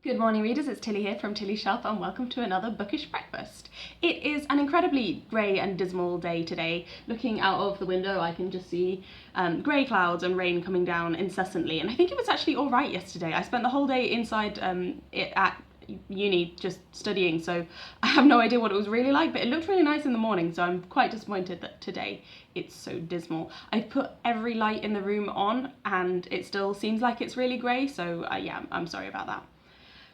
Good morning readers, it's Tilly here from Tilly's Shelf and welcome to another bookish breakfast. It is an incredibly grey and dismal day today. Looking out of the window I can just see grey clouds and rain coming down incessantly, and I think it was actually alright yesterday. I spent the whole day inside at uni just studying, so I have no idea what it was really like, but it looked really nice in the morning, so I'm quite disappointed that today it's so dismal. I've put every light in the room on and it still seems like it's really grey, so yeah, I'm sorry about that.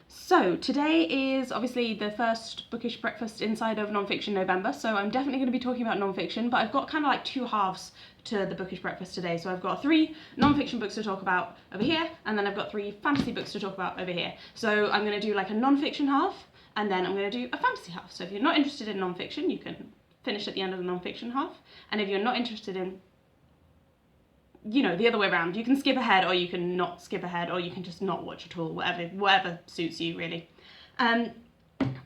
So today is obviously the first bookish breakfast inside of non-fiction November, so I'm definitely going to be talking about non-fiction, but I've got kind of like two halves to the bookish breakfast today. So I've got 3 non-fiction books to talk about over here, and then I've got 3 fantasy books to talk about over here. So I'm going to do like a non-fiction half, and then I'm going to do a fantasy half. So if you're not interested in non-fiction, you can finish at the end of the non-fiction half, and if you're not interested in, you know, the other way around. You can skip ahead, or you can not skip ahead, or you can just not watch at all, whatever suits you, really.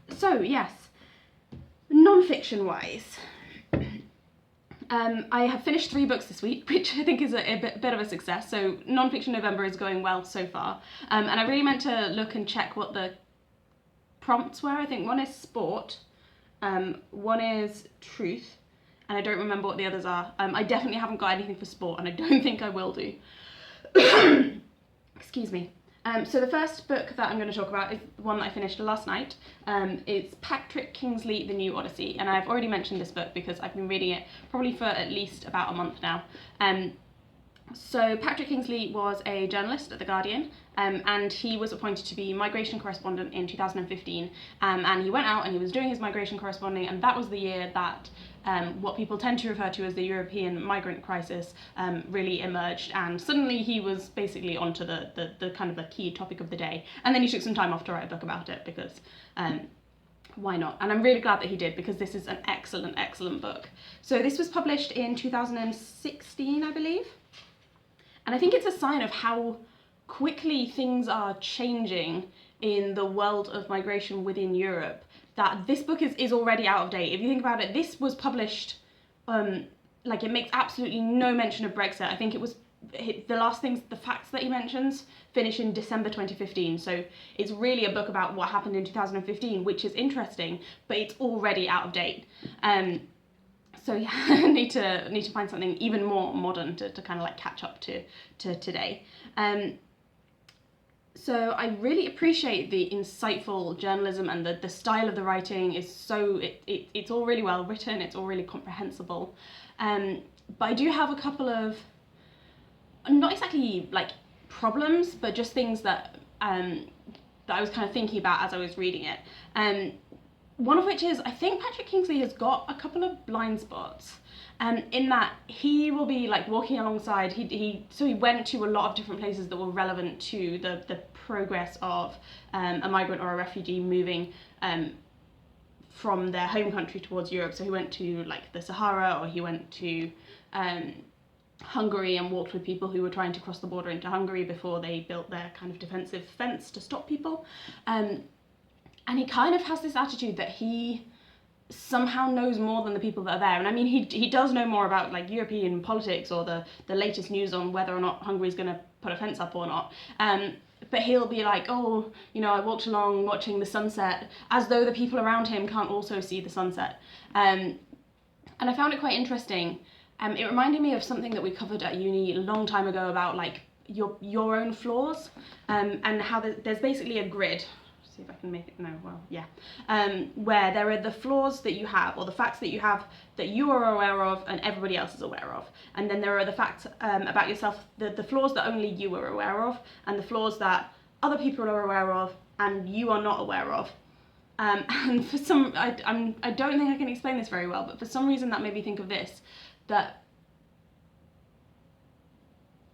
So yes, non-fiction wise, I have finished 3 books this week, which I think is a bit of a success. So non-fiction November is going well so far, and I really meant to look and check what the prompts were. I think one is sport, one is truth, and I don't remember what the others are. I definitely haven't got anything for sport, and I don't think I will do. Excuse me. So the first book that I'm going to talk about is the one that I finished last night. It's Patrick Kingsley, The New Odyssey, and I've already mentioned this book because I've been reading it probably for at least about a month now. So Patrick Kingsley was a journalist at The Guardian, and he was appointed to be migration correspondent in 2015, and he went out and he was doing his migration corresponding, and that was the year that what people tend to refer to as the European migrant crisis really emerged, and suddenly he was basically onto the kind of the key topic of the day, and then he took some time off to write a book about it because why not? And I'm really glad that he did, because this is an excellent book. So this was published in 2016, I believe. And I think it's a sign of how quickly things are changing in the world of migration within Europe, that this book is already out of date. If you think about it, this was published, like, it makes absolutely no mention of Brexit. I think it was, the last things, the facts that he mentions finish in December 2015. So it's really a book about what happened in 2015, which is interesting, but it's already out of date. So yeah, I need to find something even more modern to kind of like catch up to today. So I really appreciate the insightful journalism, and the style of the writing is so, it's all really well written, it's all really comprehensible. But I do have a couple of, not exactly like problems, but just things that I was kind of thinking about as I was reading it. One of which is, I think Patrick Kingsley has got a couple of blind spots, in that he will be like walking alongside, so he went to a lot of different places that were relevant to the progress of a migrant or a refugee moving from their home country towards Europe. So he went to like the Sahara, or he went to Hungary and walked with people who were trying to cross the border into Hungary before they built their kind of defensive fence to stop people. And he kind of has this attitude that he somehow knows more than the people that are there. And I mean, he does know more about like European politics or the latest news on whether or not Hungary's going to put a fence up or not. But he'll be like, oh, you know, I walked along watching the sunset, as though the people around him can't also see the sunset. And I found it quite interesting. It reminded me of something that we covered at uni a long time ago about like your own flaws, and how there's basically a grid. See if I can make it, no, well, yeah. Where there are the flaws that you have, or the facts that you have that you are aware of and everybody else is aware of. And then there are the facts about yourself, the flaws that only you are aware of, and the flaws that other people are aware of and you are not aware of. And for some, I don't think I can explain this very well, but for some reason that made me think of this, that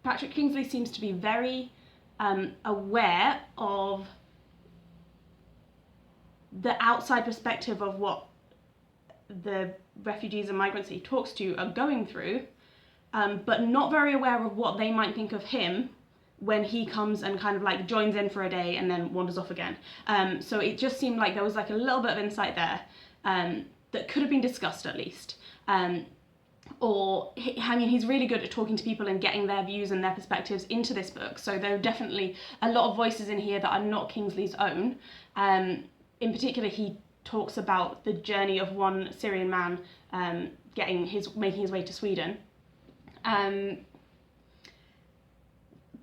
Patrick Kingsley seems to be very aware of the outside perspective of what the refugees and migrants that he talks to are going through, but not very aware of what they might think of him when he comes and kind of like joins in for a day and then wanders off again. So it just seemed like there was like a little bit of insight there that could have been discussed at least. I mean, he's really good at talking to people and getting their views and their perspectives into this book. So there are definitely a lot of voices in here that are not Kingsley's own. In particular, he talks about the journey of one Syrian man making his way to Sweden.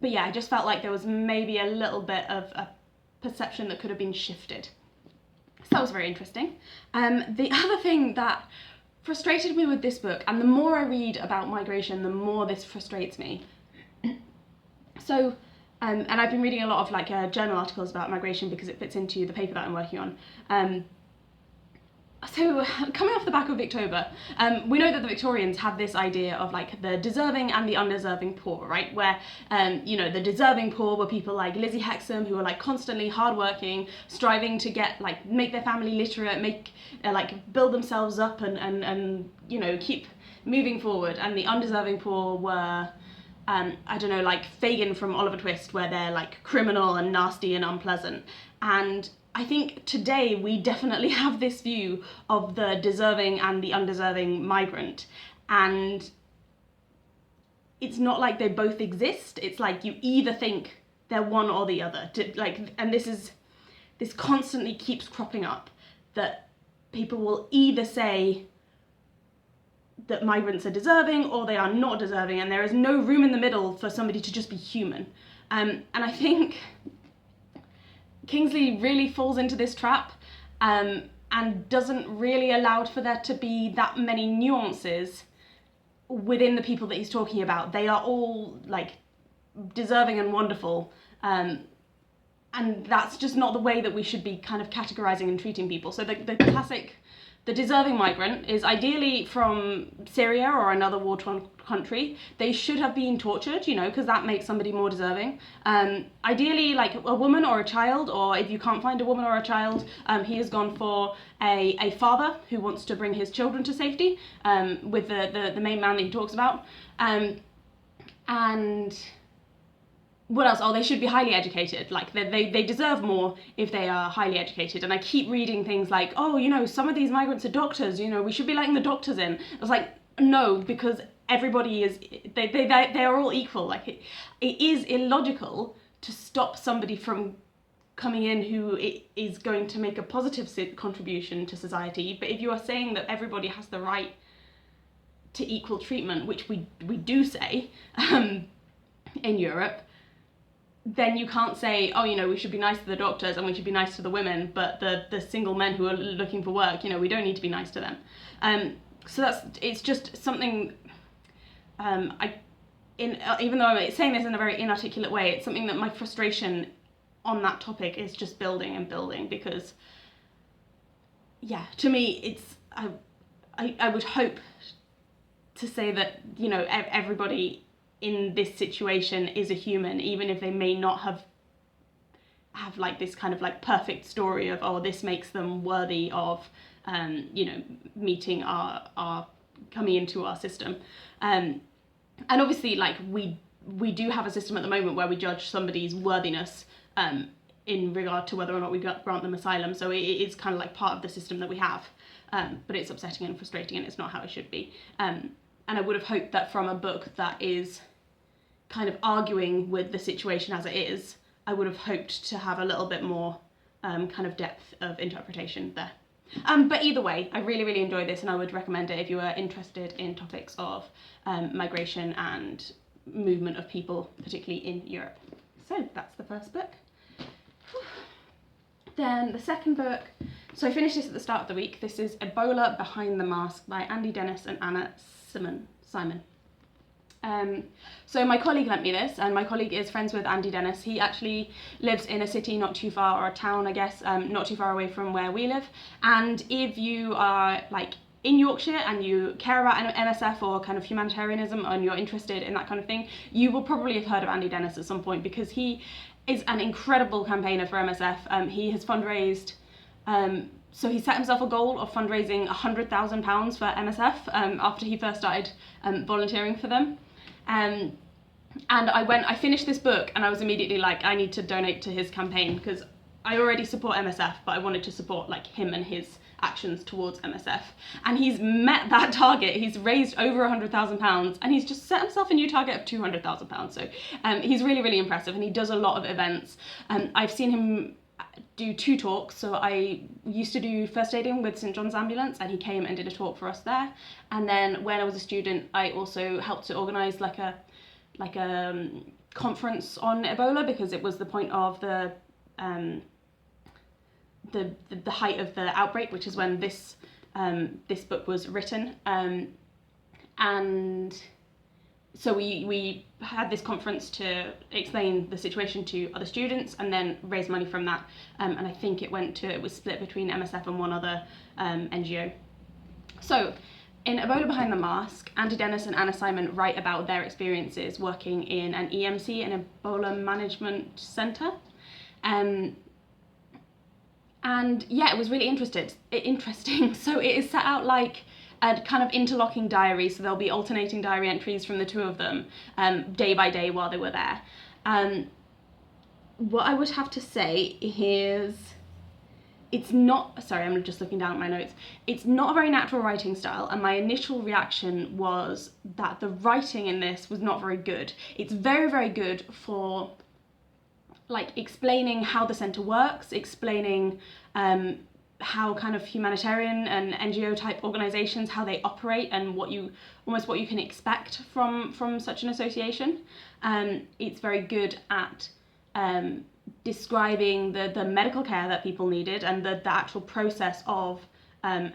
But yeah, I just felt like there was maybe a little bit of a perception that could have been shifted. So that was very interesting. The other thing that frustrated me with this book, and the more I read about migration, the more this frustrates me. So, and I've been reading a lot of like journal articles about migration because it fits into the paper that I'm working on. So coming off the back of Victober, we know that the Victorians had this idea of like the deserving and the undeserving poor, right? Where, the deserving poor were people like Lizzie Hexam, who were like constantly hardworking, striving to make their family literate, build themselves up and keep moving forward. And the undeserving poor were, like Fagin from Oliver Twist, where they're like criminal and nasty and unpleasant. And I think today we definitely have this view of the deserving and the undeserving migrant, and it's not like they both exist. It's like you either think they're one or the other. And this constantly keeps cropping up, that people will either say that migrants are deserving or they are not deserving, and there is no room in the middle for somebody to just be human. And I think Kingsley really falls into this trap and doesn't really allow for there to be that many nuances within the people that he's talking about. They are all like deserving and wonderful, and that's just not the way that we should be kind of categorizing and treating people. So the deserving migrant is ideally from Syria or another war-torn country. They should have been tortured, because that makes somebody more deserving. Ideally, like a woman or a child, or if you can't find a woman or a child, he has gone for a father who wants to bring his children to safety, with the main man that he talks about. And what else? Oh, they should be highly educated. Like they deserve more if they are highly educated. And I keep reading things like, some of these migrants are doctors. We should be letting the doctors in. I was like, no, because everybody is. They are all equal. Like it is illogical to stop somebody from coming in who is going to make a positive contribution to society. But if you are saying that everybody has the right to equal treatment, which we do say in Europe, then you can't say, we should be nice to the doctors and we should be nice to the women, but the single men who are looking for work, we don't need to be nice to them. So it's just something, even though I'm saying this in a very inarticulate way, it's something that my frustration on that topic is just building and building, because, to me, I would hope to say that, everybody in this situation is a human, even if they may not have like this kind of like perfect story of, this makes them worthy of, meeting our coming into our system. And obviously, like we do have a system at the moment where we judge somebody's worthiness in regard to whether or not we grant them asylum. So it is kind of like part of the system that we have, but it's upsetting and frustrating, and it's not how it should be. And I would have hoped that from a book that is kind of arguing with the situation as it is, I would have hoped to have a little bit more kind of depth of interpretation there. But either way, I really, really enjoyed this, and I would recommend it if you are interested in topics of migration and movement of people, particularly in Europe. So that's the first book. Then the second book, so I finished this at the start of the week. This is Ebola Behind the Mask by Andy Dennis and Anna Simon. So my colleague lent me this, and my colleague is friends with Andy Dennis. He actually lives in a city not too far, or a town, I guess, not too far away from where we live. And if you are like in Yorkshire and you care about MSF or kind of humanitarianism, and you're interested in that kind of thing, you will probably have heard of Andy Dennis at some point, because he is an incredible campaigner for MSF. He has fundraised, so he set himself a goal of fundraising £100,000 for MSF after he first started volunteering for them. And I finished this book and I was immediately like, I need to donate to his campaign, because I already support MSF, but I wanted to support like him and his actions towards MSF. And he's met that target. He's raised over £100,000 and he's just set himself a new target of £200,000. So he's really, really impressive, and he does a lot of events. I've seen him do 2 talks. So I used to do first aiding with St John's Ambulance, and he came and did a talk for us there. And then when I was a student, I also helped to organise like a conference on Ebola, because it was the point of the height of the outbreak, which is when this book was written, and so we had this conference to explain the situation to other students and then raise money from that, and I think it was split between MSF and one other NGO. So in Abola Behind the Mask, Andy Dennis and Anna Simon write about their experiences working in an EMC, an Ebola Management Centre. And yeah, it was really interesting. So it is set out like a kind of interlocking diary. So there'll be alternating diary entries from the 2 of them, day by day while they were there. What I would have to say is, it's not, sorry, I'm just looking down at my notes. It's not a very natural writing style, and my initial reaction was that the writing in this was not very good. It's very, very good for like explaining how the centre works, explaining how kind of humanitarian and NGO type organisations, how they operate, and what you can expect from such an association. It's very good at describing the medical care that people needed, and the actual process of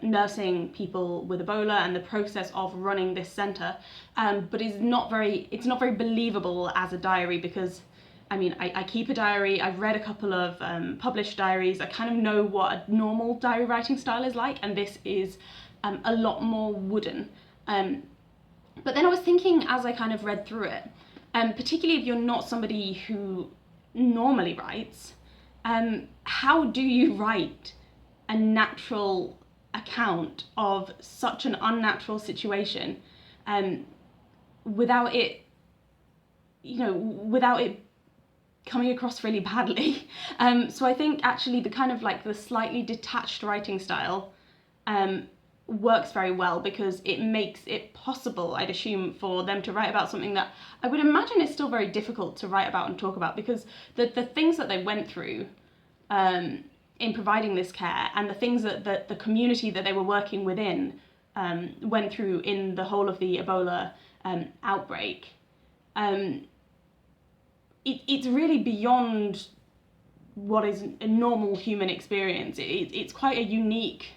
nursing people with Ebola, and the process of running this centre, but it's not very believable as a diary, because I mean, I keep a diary, I've read a couple of published diaries, I kind of know what a normal diary writing style is like, and this is a lot more wooden. But then I was thinking as I kind of read through it, particularly if you're not somebody who normally writes, how do you write a natural account of such an unnatural situation without it coming across really badly? So I think actually the kind of like the slightly detached writing style works very well, because it makes it possible, I'd assume, for them to write about something that I would imagine is still very difficult to write about and talk about, because the things that they went through in providing this care, and the things that the community that they were working within went through in the whole of the Ebola outbreak, it's really beyond what is a normal human experience. It's quite a unique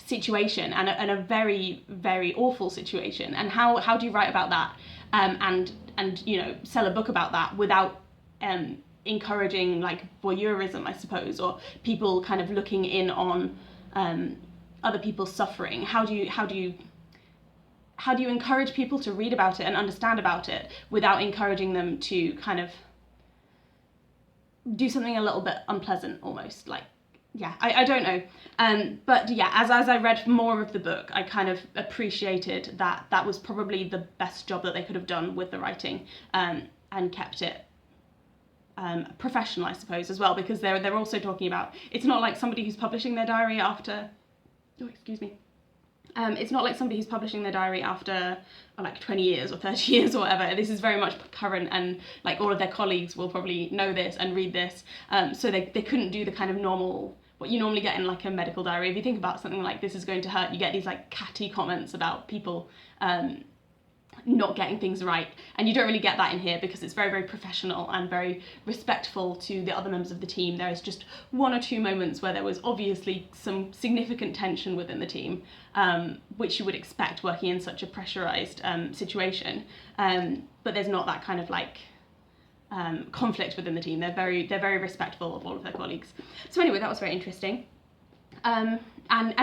situation, and a very, very awful situation. And how do you write about that and sell a book about that without encouraging like voyeurism, I suppose, or people kind of looking in on other people's suffering? How do you encourage people to read about it and understand about it without encouraging them to kind of do something a little bit unpleasant almost? Like, yeah, I don't know. But yeah, as I read more of the book, I kind of appreciated that was probably the best job that they could have done with the writing, and kept it professional, I suppose, as well, because they're also talking about, it's not like somebody who's publishing their diary after, it's not like somebody who's publishing their diary after like 20 years or 30 years or whatever. This is very much current, and like all of their colleagues will probably know this and read this. So they couldn't do the kind of normal, what you normally get in like a medical diary. If you think about something like "this is going to hurt," you get these like catty comments about people not getting things right, and you don't really get that in here, because it's very, very professional and very respectful to the other members of the team. There is just 1 or 2 moments where there was obviously some significant tension within the team, which you would expect working in such a pressurized situation, but there's not that kind of like conflict within the team. They're very respectful of all of their colleagues. So anyway, that was very interesting. And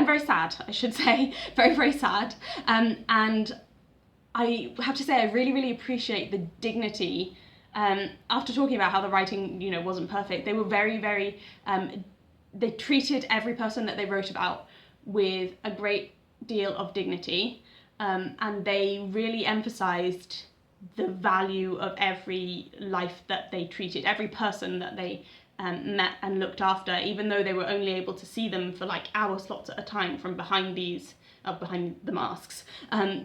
very sad, I should say. Very, very sad. And I have to say, I really, really appreciate the dignity. After talking about how the writing, wasn't perfect, they were very, very, they treated every person that they wrote about with a great deal of dignity, and they really emphasised the value of every life that they treated, every person that they met and looked after, even though they were only able to see them for like hour slots at a time from behind behind the masks,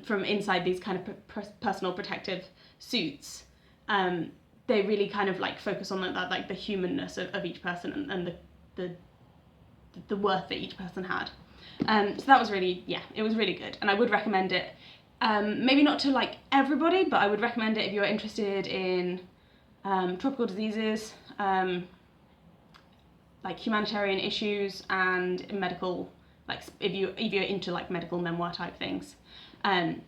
from inside these kind of personal protective suits. They really kind of like focus on that like the humanness of each person and the worth that each person had. So that was really, yeah, it was really good, and I would recommend it. Maybe not to like everybody, but I would recommend it if you're interested in tropical diseases, like humanitarian issues, and medical, like if you're into like medical memoir type things, then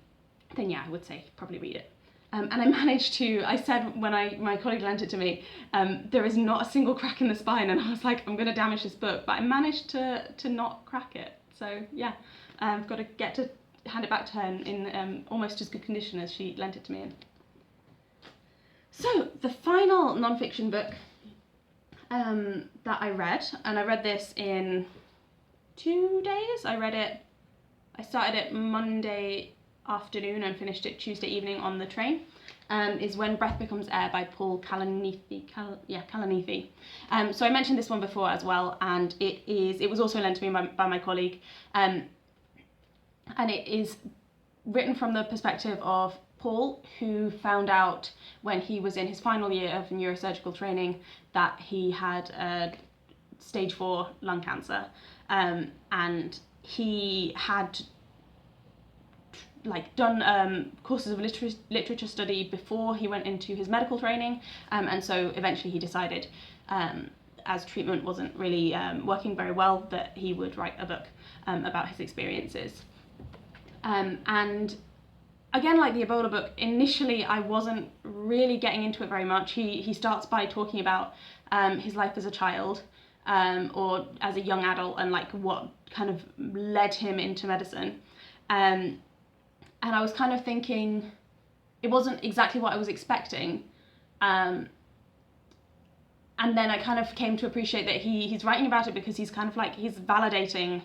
yeah, I would say probably read it. And I managed to, I said when my colleague lent it to me, there is not a single crack in the spine, and I was like, I'm going to damage this book, but I managed to not crack it. So yeah, I've got to get to hand it back to her in almost as good condition as she lent it to me in. So the final non-fiction book that I read, and I read this in 2 days. I started it Monday afternoon and finished it Tuesday evening on the train, is When Breath Becomes Air by Paul Kalanithi. Kalanithi. So I mentioned this one before as well, and it was also lent to me by my colleague, and it is written from the perspective of Paul, who found out when he was in his final year of neurosurgical training that he had stage 4 lung cancer, and he had like done courses of literature study before he went into his medical training, and so eventually he decided, as treatment wasn't really working very well, that he would write a book about his experiences. And again, like the Ebola book, initially I wasn't really getting into it very much. He starts by talking about his life as a child, or as a young adult, and like what kind of led him into medicine. And I was kind of thinking it wasn't exactly what I was expecting. And then I kind of came to appreciate that he's writing about it because he's kind of like, he's validating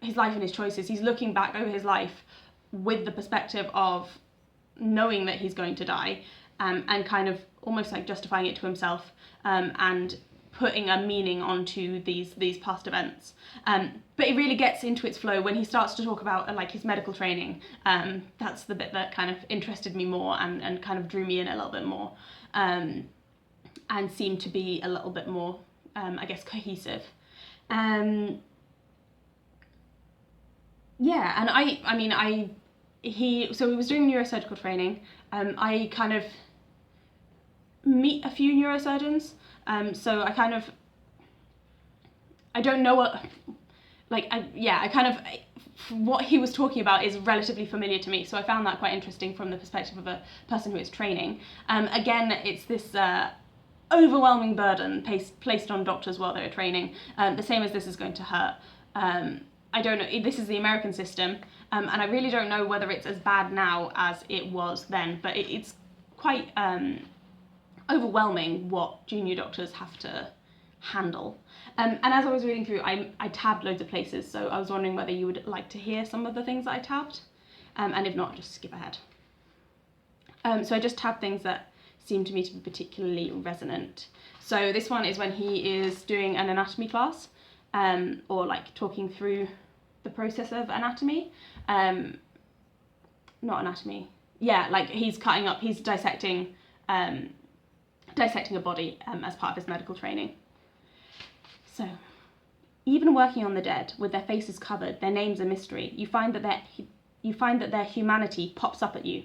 his life and his choices. He's looking back over his life with the perspective of knowing that he's going to die, and kind of almost like justifying it to himself, and putting a meaning onto these past events. But it really gets into its flow when he starts to talk about like his medical training. That's the bit that kind of interested me more and kind of drew me in a little bit more, and seemed to be a little bit more, I guess, cohesive. Yeah, and he was doing neurosurgical training. I kind of meet a few neurosurgeons, so I don't know what, what he was talking about is relatively familiar to me, so I found that quite interesting from the perspective of a person who is training. Again, it's this overwhelming burden placed on doctors while they're training, the same as this is going to hurt. I don't know, this is the American system, and I really don't know whether it's as bad now as it was then, but it's quite overwhelming what junior doctors have to handle. And as I was reading through, I tabbed loads of places, so I was wondering whether you would like to hear some of the things that I tabbed, and if not, just skip ahead. So I just tabbed things that seem to me to be particularly resonant. So this one is when he is doing an anatomy class, or like talking through the process of anatomy. Not anatomy. Yeah, like he's dissecting a body as part of his medical training. So, even working on the dead, with their faces covered, their names a mystery, you find that their humanity pops up at you.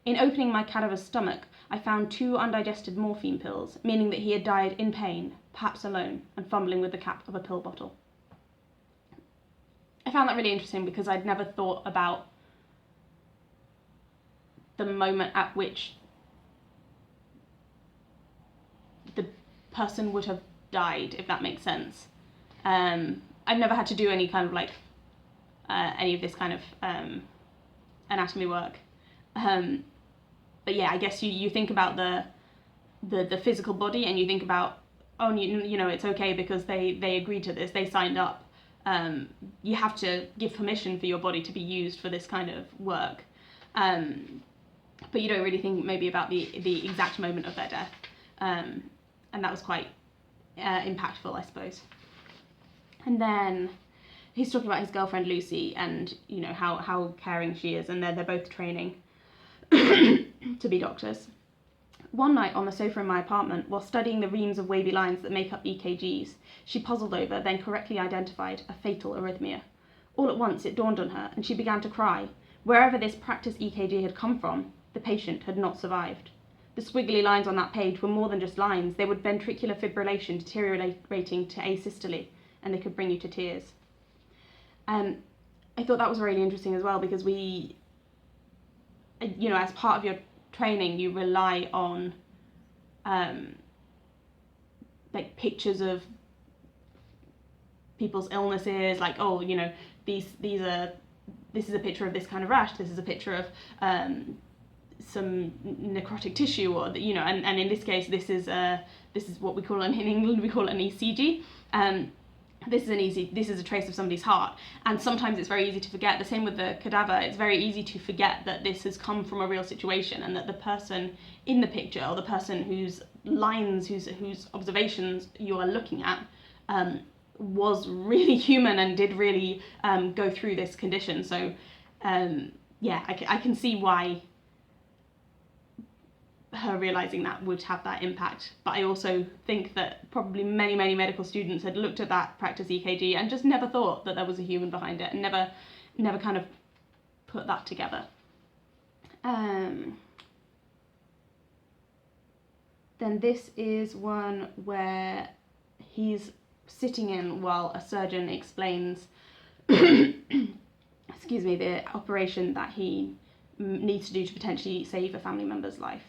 In opening my cadaver's stomach, I found 2 undigested morphine pills, meaning that he had died in pain, perhaps alone, and fumbling with the cap of a pill bottle. I found that really interesting because I'd never thought about the moment at which the person would have died, if that makes sense. I've never had to do any kind of like any of this kind of anatomy work, but yeah, I guess you think about the physical body, and you think about, oh, you know, it's okay because they agreed to this, they signed up. You have to give permission for your body to be used for this kind of work. but you don't really think maybe about the exact moment of their death. And that was quite impactful, I suppose. And then he's talking about his girlfriend Lucy, and you know how caring she is, and they're both training to be doctors. One night on the sofa in my apartment, while studying the reams of wavy lines that make up EKGs, she puzzled over, then correctly identified, a fatal arrhythmia. All at once it dawned on her, and she began to cry. Wherever this practice EKG had come from, the patient had not survived. The squiggly lines on that page were more than just lines. They were ventricular fibrillation deteriorating to asystole, and they could bring you to tears. I thought that was really interesting as well, because we, you know, as part of your training, you rely on like pictures of people's illnesses, like, oh, you know, this is a picture of this kind of rash, this is a picture of some necrotic tissue, or you know, and in this case, this is what we call in England, we call it an ECG. This is a trace of somebody's heart, and sometimes it's very easy to forget. The same with the cadaver. It's very easy to forget that this has come from a real situation, and that the person in the picture, or the person whose lines, whose observations you are looking at, was really human and did really go through this condition. So yeah, I can see why her realizing that would have that impact, but I also think that probably many medical students had looked at that practice EKG and just never thought that there was a human behind it, and never kind of put that together. Then this is one where he's sitting in while a surgeon explains excuse me, the operation that he needs to do to potentially save a family member's life.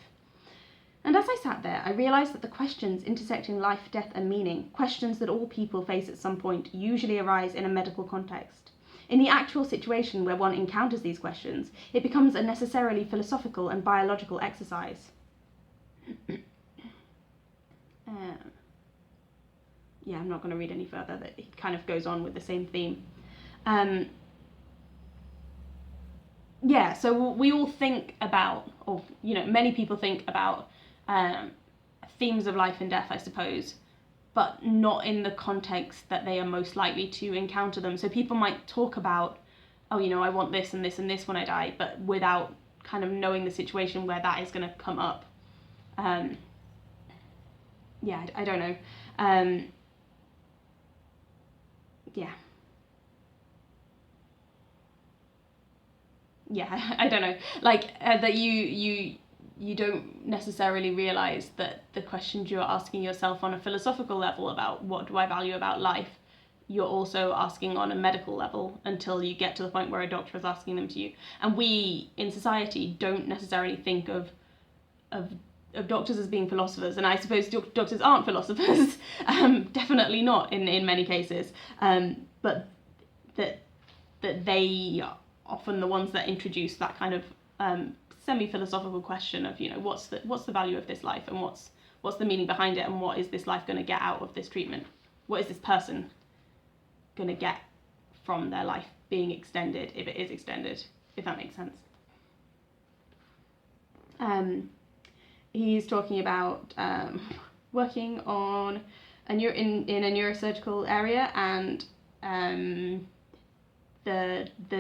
And as I sat there, I realised that the questions intersecting life, death and meaning, questions that all people face at some point, usually arise in a medical context. In the actual situation where one encounters these questions, it becomes a necessarily philosophical and biological exercise. Yeah, I'm not going to read any further. That it kind of goes on with the same theme. Yeah, so we all think about, or you know, many people think about themes of life and death, I suppose, but not in the context that they are most likely to encounter them. So people might talk about, oh, you know, I want this and this and this when I die, but without kind of knowing the situation where that is going to come up. Yeah, I don't know. Yeah, I don't know. Like that you don't necessarily realise that the questions you're asking yourself on a philosophical level about what do I value about life, you're also asking on a medical level until you get to the point where a doctor is asking them to you. And we in society don't necessarily think of doctors as being philosophers, and I suppose doctors aren't philosophers, definitely not in many cases, but that they are often the ones that introduce that kind of semi-philosophical question of, you know, what's the value of this life, and what's the meaning behind it, and what is this life going to get out of this treatment? What is this person going to get from their life being extended, if it is extended, if that makes sense. He's talking about working on in a neurosurgical area, and the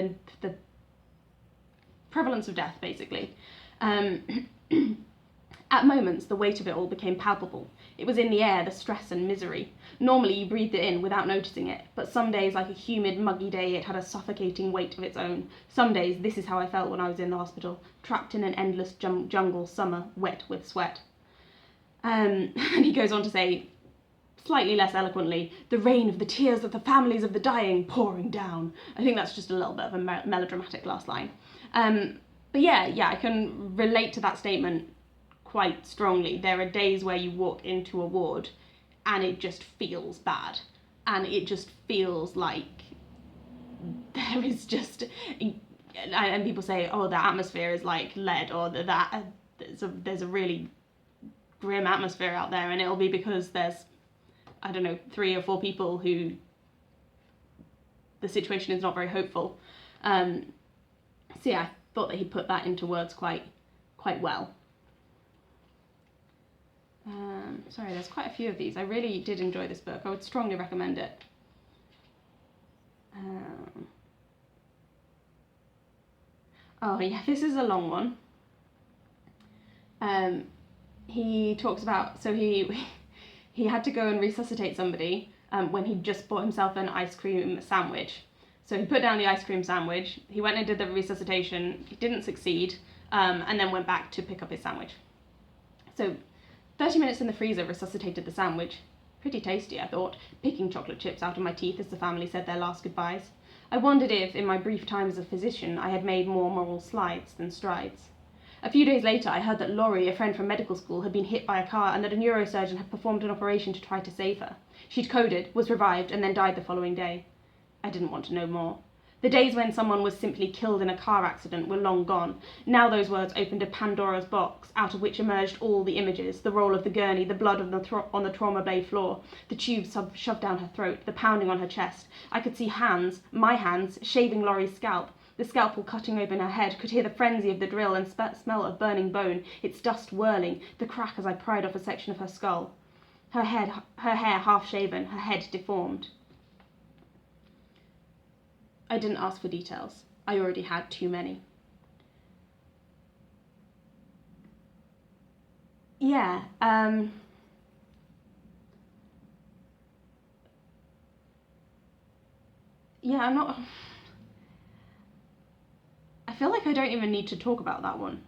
prevalence of death, basically. At moments, the weight of it all became palpable. It was in the air, the stress and misery. Normally, you breathed it in without noticing it, but some days, like a humid, muggy day, it had a suffocating weight of its own. Some days, this is how I felt when I was in the hospital, trapped in an endless jungle summer, wet with sweat. And he goes on to say, slightly less eloquently, the rain of the tears of the families of the dying pouring down. I think that's just a little bit of a melodramatic last line. But yeah, I can relate to that statement quite strongly. There are days where you walk into a ward and it just feels bad, and it just feels like there is just, and people say, oh, the atmosphere is like lead, or that there's a really grim atmosphere out there, and it'll be because there's, I don't know, 3 or 4 people who the situation is not very hopeful. So yeah, I thought that he put that into words quite quite well. Sorry, there's quite a few of these. I really did enjoy this book. I would strongly recommend it. Oh yeah, this is a long one. He talks about, so he had to go and resuscitate somebody when he just bought himself an ice cream sandwich. So he put down the ice cream sandwich, he went and did the resuscitation, he didn't succeed, and then went back to pick up his sandwich. So 30 minutes in the freezer resuscitated the sandwich. Pretty tasty, I thought, picking chocolate chips out of my teeth as the family said their last goodbyes. I wondered if, in my brief time as a physician, I had made more moral slides than strides. A few days later, I heard that Laurie, a friend from medical school, had been hit by a car and that a neurosurgeon had performed an operation to try to save her. She'd coded, was revived, and then died the following day. I didn't want to know more. The days when someone was simply killed in a car accident were long gone. Now those words opened a Pandora's box, out of which emerged all the images, the roll of the gurney, the blood on the trauma bay floor, the tubes shoved down her throat, the pounding on her chest. I could see hands, my hands, shaving Laurie's scalp, the scalpel cutting open her head, could hear the frenzy of the drill and smell of burning bone, its dust whirling, the crack as I pried off a section of her skull. Her hair half-shaven, her head deformed. I didn't ask for details. I already had too many. Yeah, I'm not... I feel like I don't even need to talk about that one.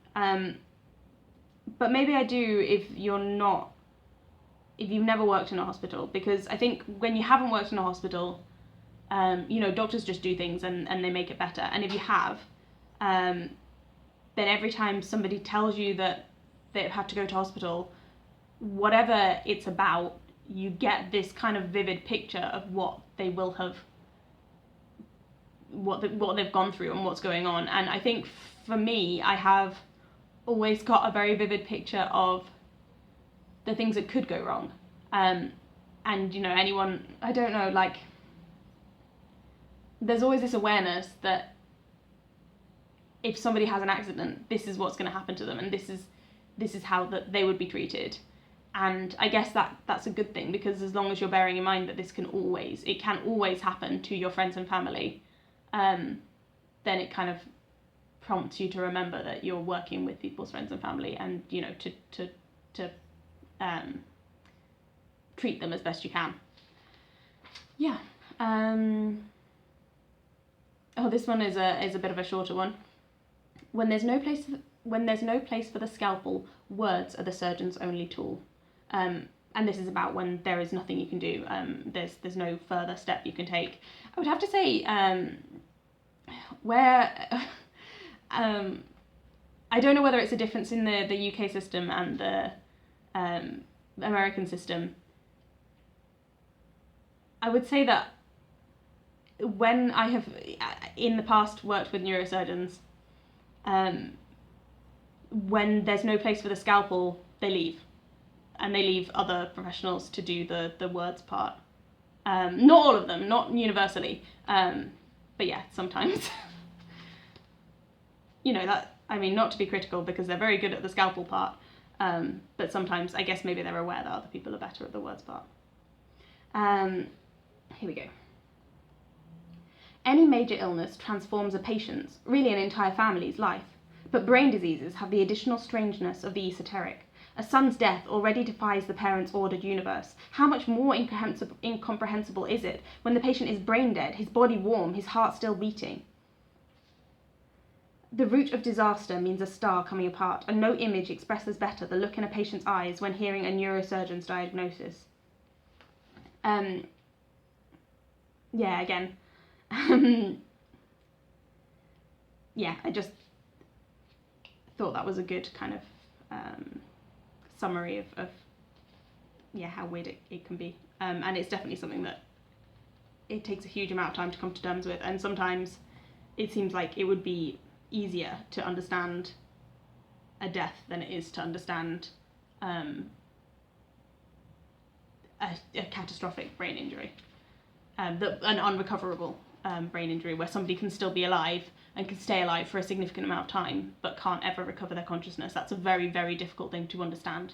But maybe I do if you've never worked in a hospital, because I think when you haven't worked in a hospital, doctors just do things and they make it better. And if you have, then every time somebody tells you that they've had to go to hospital, whatever it's about, you get this kind of vivid picture of what they will have, what they've gone through and what's going on. And I think for me, I have always got a very vivid picture of the things that could go wrong. And anyone, I don't know, like, there's always this awareness that if somebody has an accident, this is what's going to happen to them, and this is how that they would be treated. And I guess that's a good thing, because as long as you're bearing in mind that it can always happen to your friends and family, then it kind of prompts you to remember that you're working with people's friends and family, and to treat them as best you can. Yeah. This one is a bit of a shorter one. When there's no place for the scalpel, words are the surgeon's only tool. And this is about when there is nothing you can do. There's no further step you can take. I would have to say, I don't know whether it's a difference in the UK system and the American system. I would say that when I have in the past worked with neurosurgeons, when there's no place for the scalpel, they leave, and they leave other professionals to do the words part. Not all of them, not universally, but yeah, sometimes. Not to be critical, because they're very good at the scalpel part, but sometimes I guess maybe they're aware that other people are better at the words part. Here we go. Any major illness transforms a patient's, really an entire family's, life, but brain diseases have the additional strangeness of the esoteric. A son's death already defies the parent's ordered universe. How much more incomprehensible is it when the patient is brain dead, his body warm, his heart still beating? The root of disaster means a star coming apart, and no image expresses better the look in a patient's eyes when hearing a neurosurgeon's diagnosis. I just thought that was a good kind of summary of how weird it can be. And it's definitely something that it takes a huge amount of time to come to terms with, and sometimes it seems like it would be easier to understand a death than it is to understand a catastrophic brain injury, an unrecoverable brain injury, where somebody can still be alive and can stay alive for a significant amount of time, but can't ever recover their consciousness. That's a very, very difficult thing to understand.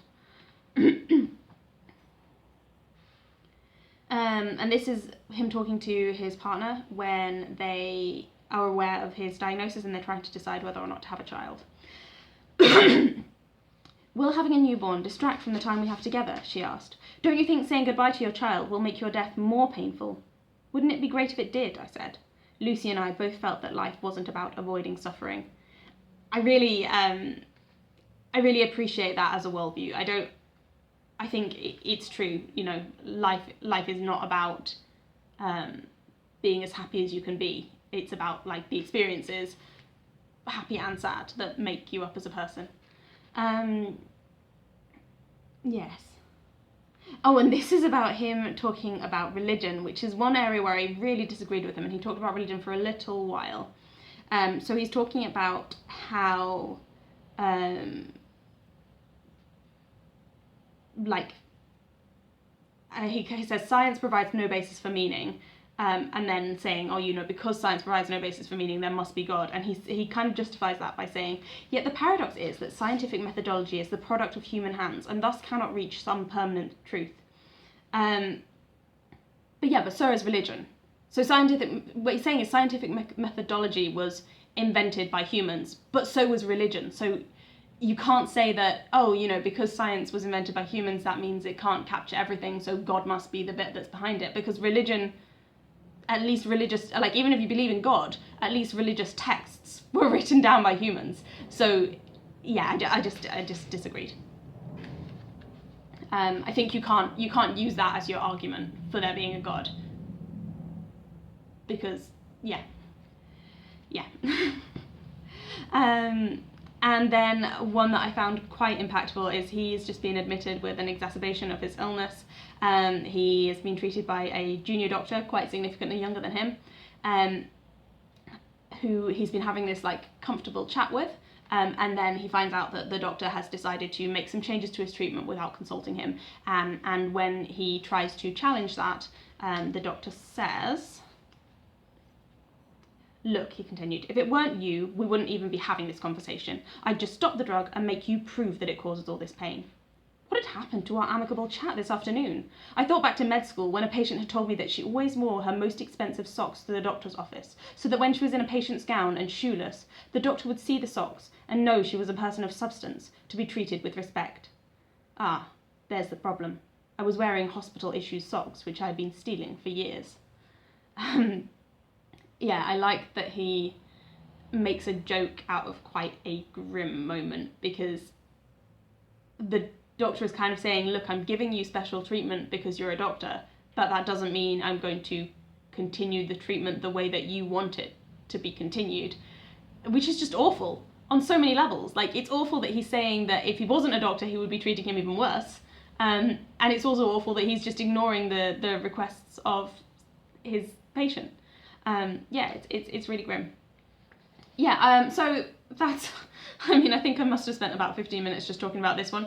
And this is him talking to his partner when they are aware of his diagnosis and they're trying to decide whether or not to have a child. Will having a newborn distract from the time we have together? She asked. Don't you think saying goodbye to your child will make your death more painful? Wouldn't it be great if it did? I said. Lucy and I both felt that life wasn't about avoiding suffering. I really appreciate that as a worldview. I think it's true. You know, life is not about being as happy as you can be. It's about like the experiences, happy and sad, that make you up as a person. Yes. Oh, and this is about him talking about religion, which is one area where I really disagreed with him, and he talked about religion for a little while. So he's talking about how, he says science provides no basis for meaning, and then saying, oh, you know, because science provides no basis for meaning, there must be God. And he kind of justifies that by saying, yet the paradox is that scientific methodology is the product of human hands and thus cannot reach some permanent truth. But so is religion. So what he's saying is scientific methodology was invented by humans, but so was religion. So you can't say that, oh, you know, because science was invented by humans, that means it can't capture everything, so God must be the bit that's behind it. Because religion, at least religious, like even if you believe in God, at least religious texts were written down by humans. So yeah, I just disagreed. I think you can't use that as your argument for there being a God. Because, yeah. And then one that I found quite impactful is he's just been admitted with an exacerbation of his illness. He has been treated by a junior doctor, quite significantly younger than him, who he's been having this like comfortable chat with. And then he finds out that the doctor has decided to make some changes to his treatment without consulting him. And when he tries to challenge that, the doctor says, look, he continued, if it weren't you, we wouldn't even be having this conversation. I'd just stop the drug and make you prove that it causes all this pain. What had happened to our amicable chat this afternoon? I thought back to med school when a patient had told me that she always wore her most expensive socks to the doctor's office, so that when she was in a patient's gown and shoeless, the doctor would see the socks and know she was a person of substance, to be treated with respect. Ah, there's the problem. I was wearing hospital-issued socks, which I had been stealing for years. Yeah, I like that he makes a joke out of quite a grim moment, because the doctor is kind of saying, look, I'm giving you special treatment because you're a doctor, but that doesn't mean I'm going to continue the treatment the way that you want it to be continued, which is just awful on so many levels. Like, it's awful that he's saying that if he wasn't a doctor, he would be treating him even worse. And it's also awful that he's just ignoring the requests of his patient. It's really grim. So that's, I mean, I think I must have spent about 15 minutes just talking about this one.